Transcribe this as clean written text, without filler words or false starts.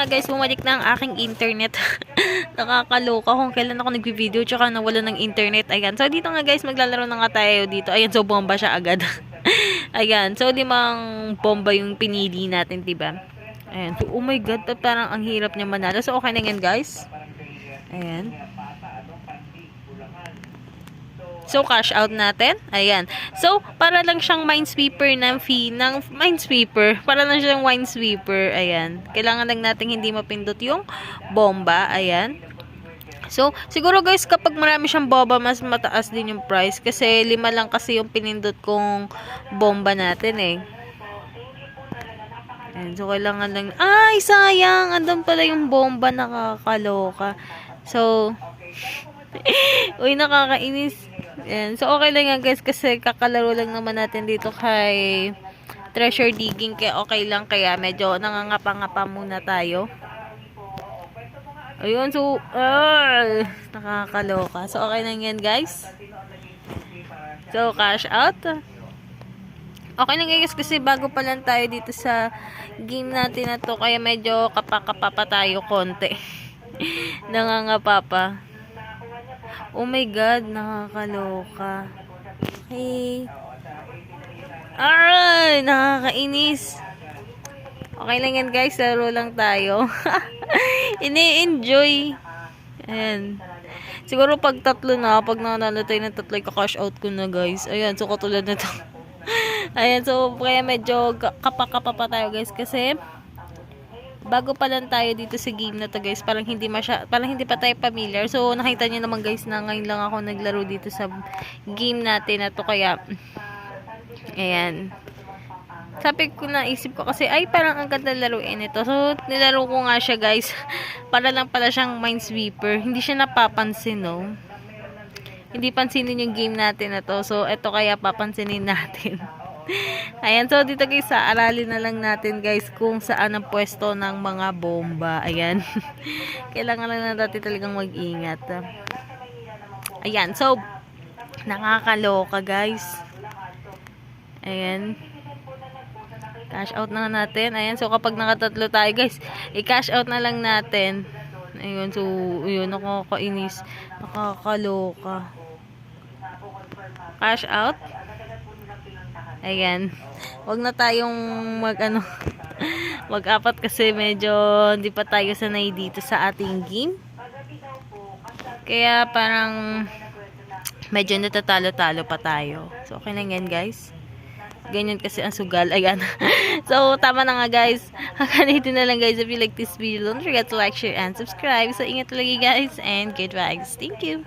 nga guys, bumalik na ang aking internet. Nakakaloka kung kailan ako nagvi-video tsaka nawala ng internet. Ayan. So dito nga guys, maglalaro na nga tayo dito. Ayan, so bomba siya agad. Ayan. So limang bomba yung pinili natin, diba? Ayan. So oh my god, parang ang hirap niya manalo. So okay na yan guys. Ayan. So, cash out natin. Ayan. So, para lang siyang minesweeper ng minesweeper. Para lang siyang minesweeper. Ayan. Kailangan lang natin hindi mapindot yung bomba. Ayan. So, siguro guys, kapag marami siyang bomba, mas mataas din yung price. Kasi 5 lang kasi yung pinindot kong bomba natin eh. Ayan. So, kailangan lang... Ay, sayang! Andun pala yung bomba. Nakakaloka. So... Uy, nakakainis. Ayan. So, okay lang yan guys kasi kakalaro lang naman natin dito kay treasure digging. Kaya okay lang. Kaya medyo nangangapa-ngapa muna tayo. Ayun. So, nakakaloka. So, okay lang yan guys. So, cash out. Okay lang guys kasi bago pa lang tayo dito sa game natin na to. Kaya medyo kapakapa pa tayo konti. Nangangapa pa. Oh my god, nakakaloka. Okay. Aray, nakakainis. Okay lang yan guys, laro lang tayo. Ini-enjoy. Ayan. Siguro pag tatlo na, pag nanalo tayo ng tatlo, ka-cash out ko na guys. Ayan, so katulad na to. Ayan, so kaya medyo kapakapa pa tayo guys kasi bago pa lang tayo dito sa game na to guys, parang hindi pa tayo familiar. So nakita niyo naman guys na ngayon lang ako naglaro dito sa game natin na to, kaya ayan. Sabi ko, naisip ko kasi ay parang ang ganda laruin ito. So nilaro ko nga siya guys. Para lang pala siyang minesweeper. Hindi siya napapansin, no. Hindi pansinin yung game natin na to. So ito kaya papansinin natin. Ayan, so dito guys, aralin na lang natin guys kung saan ang pwesto ng mga bomba. Ayan. Kailangan lang natin talagang mag-ingat. Ayan, so nakakaloka guys. Ayan. Cash out na natin. Ayan, so kapag nakatatlo tayo guys, i-cash out na lang natin. Ayun, so yun, nakakainis. Nakakaloka. Cash out. Ayan. Wag na tayong mag-apat kasi medyo hindi pa tayo sanay dito sa ating game. Kaya parang medyo natatalo-talo pa tayo. So, okay lang yan guys. Ganyan kasi ang sugal. Ayan. So, tama na nga guys. Hanggang dito na lang guys. If you like this video, don't forget to like, share, and subscribe. So, ingat lagi guys. And good vibes. Thank you.